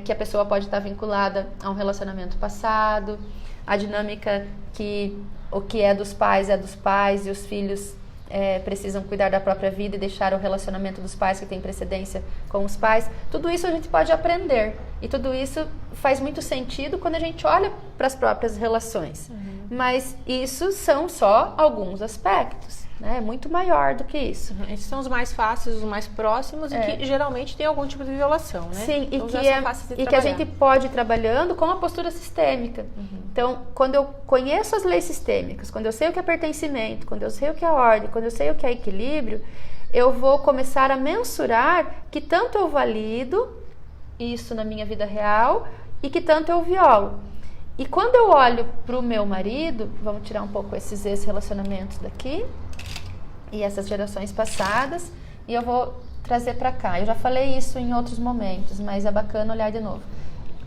que a pessoa pode estar vinculada a um relacionamento passado, a dinâmica que o que é dos pais e os filhos precisam cuidar da própria vida e deixar o relacionamento dos pais que tem precedência com os pais. Tudo isso a gente pode aprender e tudo isso faz muito sentido quando a gente olha para as próprias relações. Mas isso são só alguns aspectos, né? É muito maior do que isso. Esses são os mais fáceis, os mais próximos e que geralmente tem algum tipo de violação, né? Sim, então, que a gente pode ir trabalhando com a postura sistêmica. Então, quando eu conheço as leis sistêmicas, quando eu sei o que é pertencimento, quando eu sei o que é ordem, quando eu sei o que é equilíbrio, eu vou começar a mensurar que tanto eu valido isso na minha vida real e que tanto eu violo. E quando eu olho para o meu marido, vamos tirar um pouco esses ex-relacionamentos daqui e essas gerações passadas, e eu vou trazer para cá. Eu já falei isso em outros momentos, mas é bacana olhar de novo.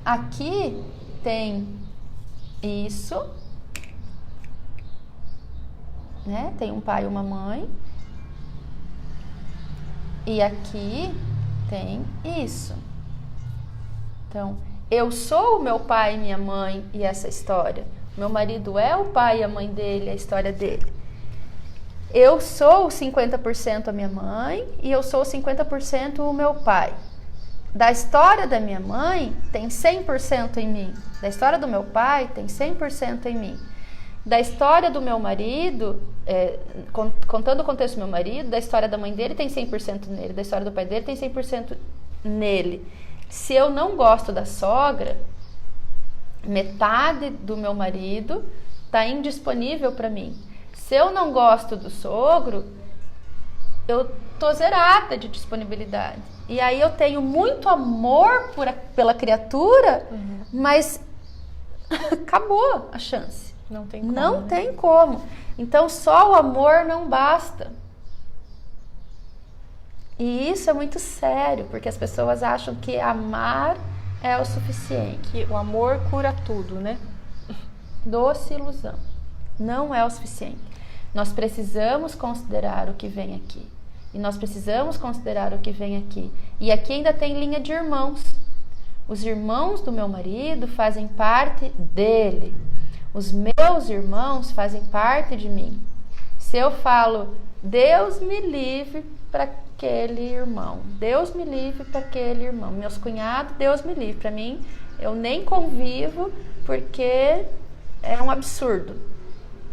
Aqui tem isso, né? Tem um pai e uma mãe. E aqui tem isso. Então, eu sou o meu pai e minha mãe e essa história. Meu marido é o pai e a mãe dele, a história dele. Eu sou 50% a minha mãe e eu sou 50% o meu pai. Da história da minha mãe, tem 100% em mim. Da história do meu pai, tem 100% em mim. Da história do meu marido, contando o contexto do meu marido, da história da mãe dele, tem 100% nele. Da história do pai dele, tem 100% nele. Se eu não gosto da sogra, metade do meu marido está indisponível para mim. Se eu não gosto do sogro, eu tô zerada de disponibilidade. E aí eu tenho muito amor pela criatura, mas acabou a chance. Não tem como. Não tem como. Então só o amor não basta. E isso é muito sério, porque as pessoas acham que amar é o suficiente. Que o amor cura tudo, né? Doce ilusão. Não é o suficiente. Nós precisamos considerar o que vem aqui. E nós precisamos considerar o que vem aqui. E aqui ainda tem linha de irmãos. Os irmãos do meu marido fazem parte dele. Os meus irmãos fazem parte de mim. Se eu falo, Deus me livre para aquele irmão. Deus me livre para aquele irmão. Meus cunhados, Deus me livre. Para mim, eu nem convivo porque é um absurdo.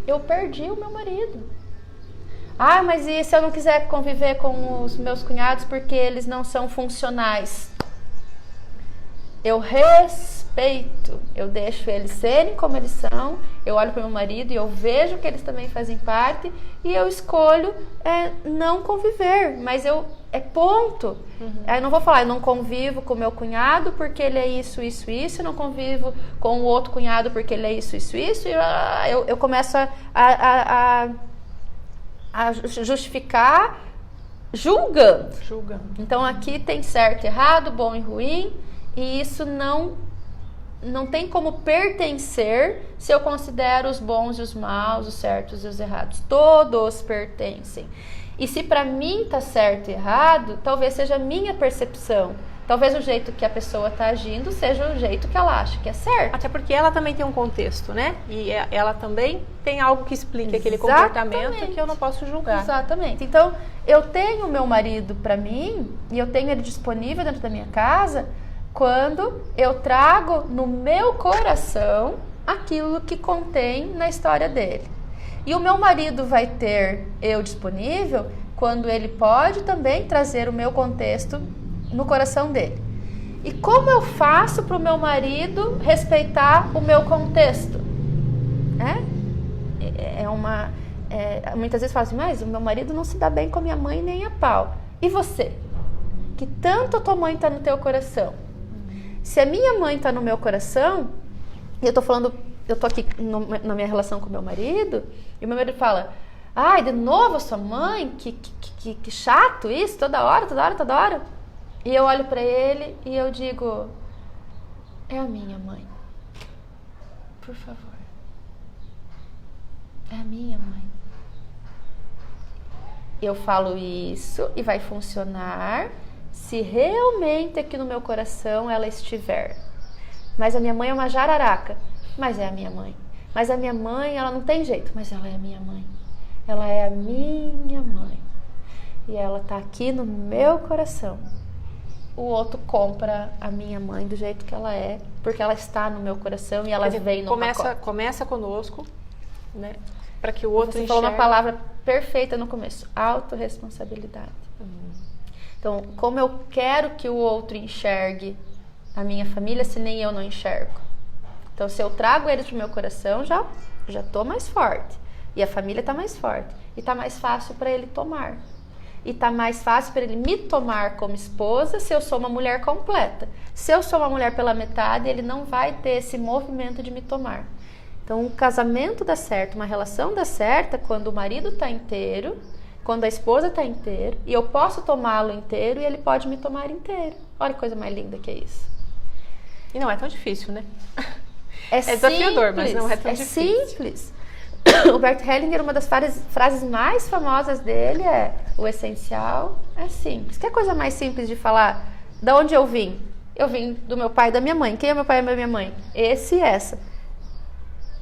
Eu perdi o meu marido. Ah, mas e se eu não quiser conviver com os meus cunhados porque eles não são funcionais? Eu respeito, eu deixo eles serem como eles são, eu olho para o meu marido e eu vejo que eles também fazem parte e eu escolho não conviver, mas é ponto. Eu não vou falar, eu não convivo com o meu cunhado porque ele é isso, isso, isso, eu não convivo com o outro cunhado porque ele é isso, isso, isso, e eu começo a justificar julgando. Então aqui tem certo, errado, bom e ruim, e isso não tem como pertencer se eu considero os bons e os maus, os certos e os errados. Todos pertencem. E se para mim tá certo e errado, talvez seja a minha percepção. Talvez o jeito que a pessoa está agindo seja o jeito que ela acha que é certo. Até porque ela também tem um contexto, né? E ela também tem algo que explica aquele comportamento que eu não posso julgar. Exatamente. Então, eu tenho o meu marido para mim e eu tenho ele disponível dentro da minha casa quando eu trago no meu coração aquilo que contém na história dele. E o meu marido vai ter eu disponível quando ele pode também trazer o meu contexto no coração dele. E como eu faço para o meu marido respeitar o meu contexto? Muitas vezes falo assim, mas o meu marido não se dá bem com a minha mãe nem a pau. E você? Que tanto a tua mãe está no teu coração? Se a minha mãe está no meu coração, e eu tô aqui na minha relação com o meu marido, e o meu marido fala, ai, de novo a sua mãe? Que chato isso, toda hora. E eu olho para ele e eu digo, é a minha mãe. Por favor. É a minha mãe. Eu falo isso e vai funcionar se realmente aqui no meu coração ela estiver. Mas a minha mãe é uma jararaca. Mas é a minha mãe. Mas a minha mãe, ela não tem jeito. Mas ela é a minha mãe. Ela é a minha mãe. E ela tá aqui no meu coração. O outro compra a minha mãe do jeito que ela é, porque ela está no meu coração e ela vem no pacote. Começa conosco, né? Para que o outro Você falou uma palavra perfeita no começo, autorresponsabilidade. Então, como eu quero que o outro enxergue a minha família se nem eu não enxergo? Então, se eu trago eles pro meu coração, já tô mais forte. E a família tá mais forte. E tá mais fácil para ele tomar. E tá mais fácil para ele me tomar como esposa se eu sou uma mulher completa. Se eu sou uma mulher pela metade, ele não vai ter esse movimento de me tomar. Então, um casamento dá certo, uma relação dá certa quando o marido tá inteiro, quando a esposa tá inteira, e eu posso tomá-lo inteiro e ele pode me tomar inteiro. Olha que coisa mais linda que é isso. E não é tão difícil, né? É desafiador, mas não é tão difícil. É simples. O Bert Hellinger, uma das frases mais famosas dele é: o essencial é simples. Que coisa mais simples de falar? Da onde eu vim? Eu vim do meu pai e da minha mãe. Quem é meu pai e minha mãe? Esse e essa.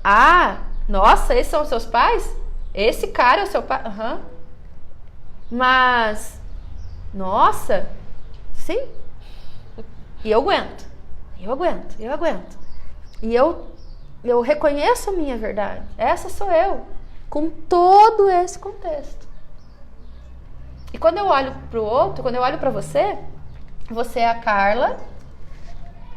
Ah, nossa, esses são os seus pais? Esse cara é o seu pai? Aham. Mas, nossa, sim. E eu aguento. E eu reconheço a minha verdade. Essa sou eu, com todo esse contexto. E quando eu olho para o outro, quando eu olho para você, você é a Carla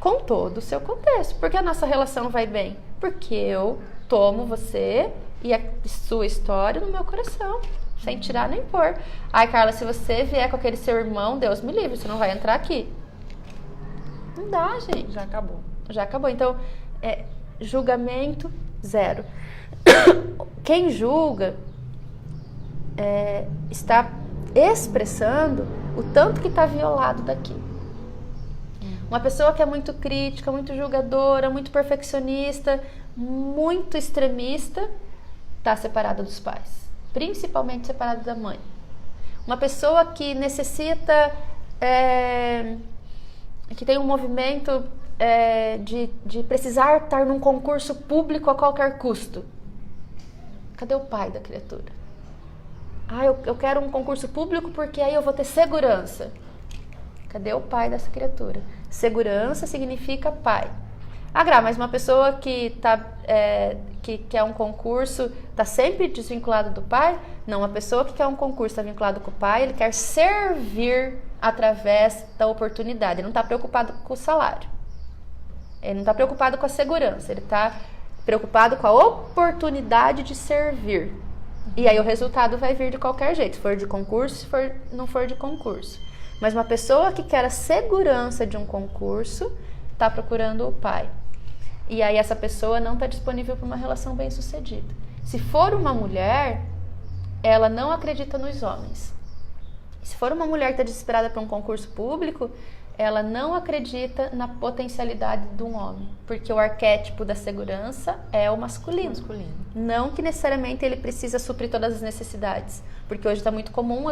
com todo o seu contexto. Por que a nossa relação vai bem? Porque eu tomo você e a sua história no meu coração, sem tirar nem pôr. Ai, Carla, se você vier com aquele seu irmão, Deus me livre, você não vai entrar aqui. Não dá, gente. Já acabou. Então, julgamento, zero. Quem julga está expressando o tanto que está violado daqui. Uma pessoa que é muito crítica, muito julgadora, muito perfeccionista, muito extremista, está separada dos pais. Principalmente separada da mãe. Uma pessoa que necessita, que tem um movimento de precisar estar num concurso público a qualquer custo. Cadê o pai da criatura? Ah, eu quero um concurso público porque aí eu vou ter segurança. Cadê o pai dessa criatura? Segurança significa pai. Ah, Gra, mas uma pessoa que que quer um concurso está sempre desvinculado do pai? Não, uma pessoa que quer um concurso está vinculado com o pai, ele quer servir através da oportunidade. Ele não está preocupado com o salário. Ele não está preocupado com a segurança. Ele está preocupado com a oportunidade de servir. E aí o resultado vai vir de qualquer jeito. Se for de concurso, se não for de concurso. Mas uma pessoa que quer a segurança de um concurso está procurando o pai. E aí essa pessoa não está disponível para uma relação bem-sucedida. Se for uma mulher, ela não acredita nos homens. Se for uma mulher que está desesperada para um concurso público, ela não acredita na potencialidade de um homem. Porque o arquétipo da segurança é o masculino. Não que necessariamente ele precisa suprir todas as necessidades. Porque hoje está muito comum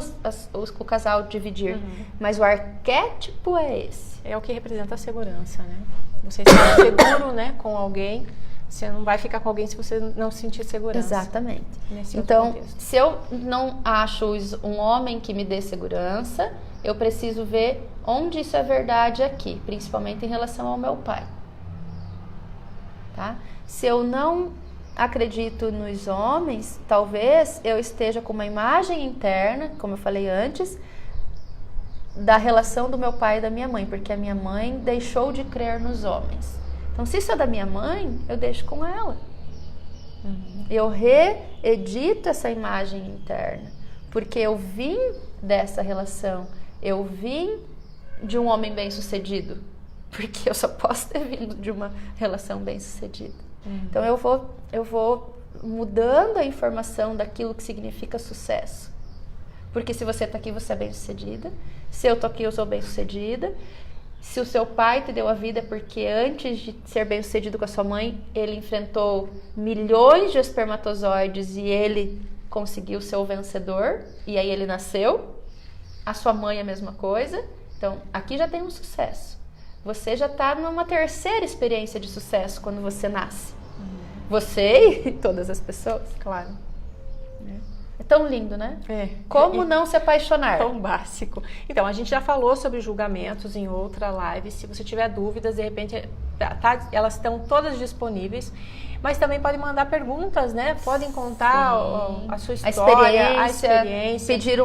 o casal dividir. Mas o arquétipo é esse. É o que representa a segurança, né? Você está seguro, né, com alguém, você não vai ficar com alguém se você não sentir segurança. Exatamente. Então, se eu não acho um homem que me dê segurança, eu preciso ver onde isso é verdade aqui, principalmente em relação ao meu pai. Tá? Se eu não acredito nos homens, talvez eu esteja com uma imagem interna, como eu falei antes, da relação do meu pai e da minha mãe, porque a minha mãe deixou de crer nos homens. Então, se isso é da minha mãe, eu deixo com ela. Eu reedito essa imagem interna, porque eu vim dessa relação, eu vim de um homem bem-sucedido, porque eu só posso ter vindo de uma relação bem-sucedida. Então, eu vou mudando a informação daquilo que significa sucesso. Porque se você está aqui, você é bem-sucedida. Se eu estou aqui, eu sou bem-sucedida. Se o seu pai te deu a vida, porque antes de ser bem-sucedido com a sua mãe, ele enfrentou milhões de espermatozoides e ele conseguiu ser o vencedor. E aí ele nasceu. A sua mãe é a mesma coisa. Então, aqui já tem um sucesso. Você já está numa terceira experiência de sucesso quando você nasce. Você e todas as pessoas. Claro. É tão lindo, né? É. Como não se apaixonar? Tão básico. Então, a gente já falou sobre julgamentos em outra live. Se você tiver dúvidas, de repente, elas estão todas disponíveis. Mas também podem mandar perguntas, né? Podem contar a sua história, a experiência. Pedir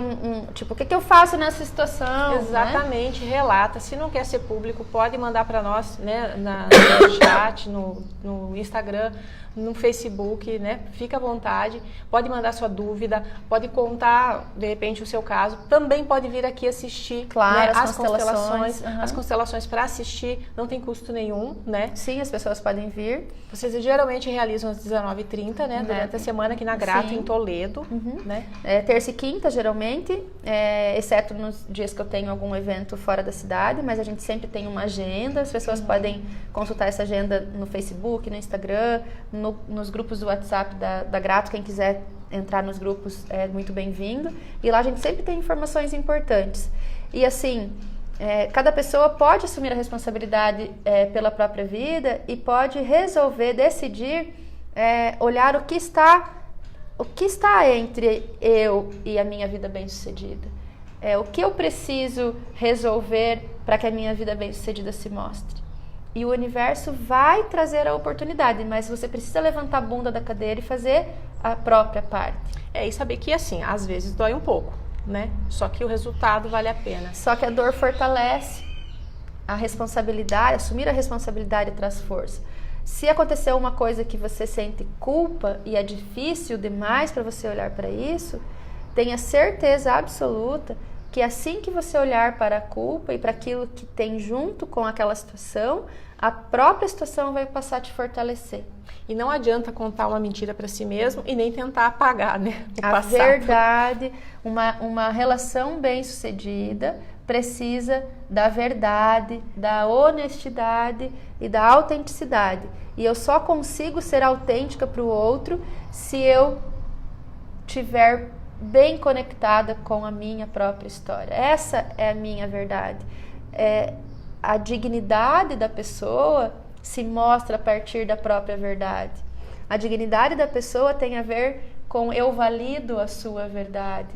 tipo, o que eu faço nessa situação? Exatamente, né? Relata. Se não quer ser público, pode mandar para nós, né? No chat, no Instagram, no Facebook, né? Fica à vontade. Pode mandar sua dúvida, pode contar, de repente, o seu caso. Também pode vir aqui assistir, claro, né? As constelações. As constelações para assistir, não tem custo nenhum, né? Sim, as pessoas podem vir. Vocês geralmente realizam às 19h30, né? Durante a semana aqui na Grato, em Toledo, né? Terça e quinta, geralmente, exceto nos dias que eu tenho algum evento fora da cidade, mas a gente sempre tem uma agenda, as pessoas podem consultar essa agenda no Facebook, no Instagram, nos grupos do WhatsApp da Grato, quem quiser entrar nos grupos é muito bem-vindo, e lá a gente sempre tem informações importantes. E assim, cada pessoa pode assumir a responsabilidade pela própria vida e pode resolver, decidir, olhar o que está entre eu e a minha vida bem-sucedida. O que eu preciso resolver para que a minha vida bem-sucedida se mostre. E o universo vai trazer a oportunidade, mas você precisa levantar a bunda da cadeira e fazer a própria parte. E saber que, assim, às vezes dói um pouco, né? Só que o resultado vale a pena. Só que a dor fortalece a responsabilidade, assumir a responsabilidade traz força. Se aconteceu uma coisa que você sente culpa e é difícil demais para você olhar para isso, tenha certeza absoluta que assim que você olhar para a culpa e para aquilo que tem junto com aquela situação, a própria situação vai passar a te fortalecer. E não adianta contar uma mentira para si mesmo e nem tentar apagar, né, o a passado. Verdade, uma relação bem-sucedida precisa da verdade, da honestidade e da autenticidade. E eu só consigo ser autêntica para o outro se eu tiver bem conectada com a minha própria história. Essa é a minha verdade. A dignidade da pessoa se mostra a partir da própria verdade. A dignidade da pessoa tem a ver com eu valido a sua verdade,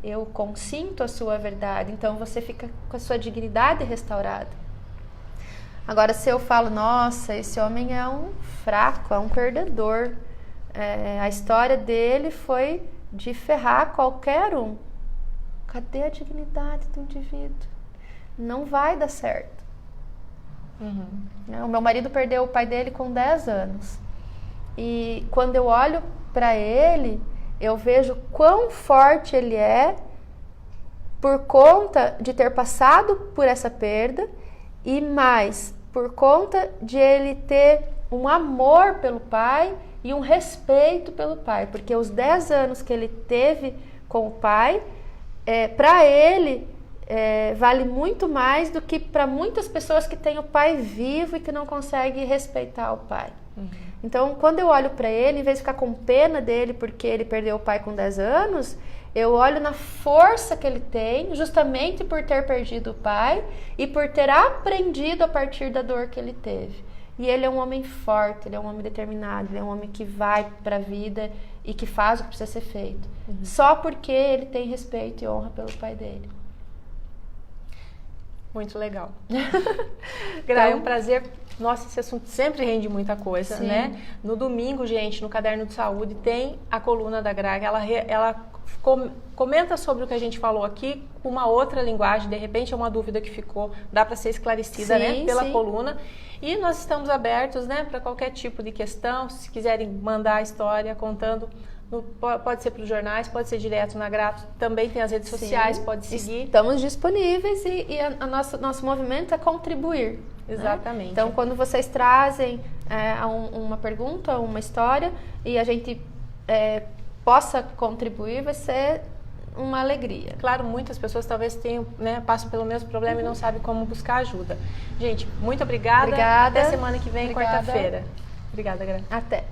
eu consinto a sua verdade, então você fica com a sua dignidade restaurada. Agora, se eu falo, nossa, esse homem é um fraco, é um perdedor, a história dele foi de ferrar qualquer um. Cadê a dignidade do indivíduo? Não vai dar certo. O meu marido perdeu o pai dele com 10 anos. E quando eu olho para ele, eu vejo quão forte ele é por conta de ter passado por essa perda e mais por conta de ele ter um amor pelo pai e um respeito pelo pai, porque os 10 anos que ele teve com o pai, para ele vale muito mais do que para muitas pessoas que têm o pai vivo e que não conseguem respeitar o pai. Então, quando eu olho para ele, em vez de ficar com pena dele porque ele perdeu o pai com 10 anos, eu olho na força que ele tem, justamente por ter perdido o pai e por ter aprendido a partir da dor que ele teve. E ele é um homem forte, ele é um homem determinado, ele é um homem que vai para a vida e que faz o que precisa ser feito. Só porque ele tem respeito e honra pelo pai dele. Muito legal. Gra, é um prazer. Nossa, esse assunto sempre rende muita coisa, Sim. né? No domingo, gente, no Caderno de Saúde, tem a coluna da Gra, ela comenta sobre o que a gente falou aqui com uma outra linguagem, de repente é uma dúvida que ficou, dá para ser esclarecida, Sim, né, pela sim. coluna. E nós estamos abertos, né, para qualquer tipo de questão, se quiserem mandar a história contando, pode ser para os jornais, pode ser direto na Grato, também tem as redes sociais, Sim. pode seguir. Estamos disponíveis e nosso movimento é contribuir. Exatamente. Né? Então, quando vocês trazem uma pergunta, uma história, e a gente possa contribuir, vai ser uma alegria. Claro, muitas pessoas talvez tenham, né, passam pelo mesmo problema e não sabem como buscar ajuda. Gente, muito obrigada. Obrigada. Até semana que vem, Obrigada. quarta-feira. Obrigada, Gra. Até.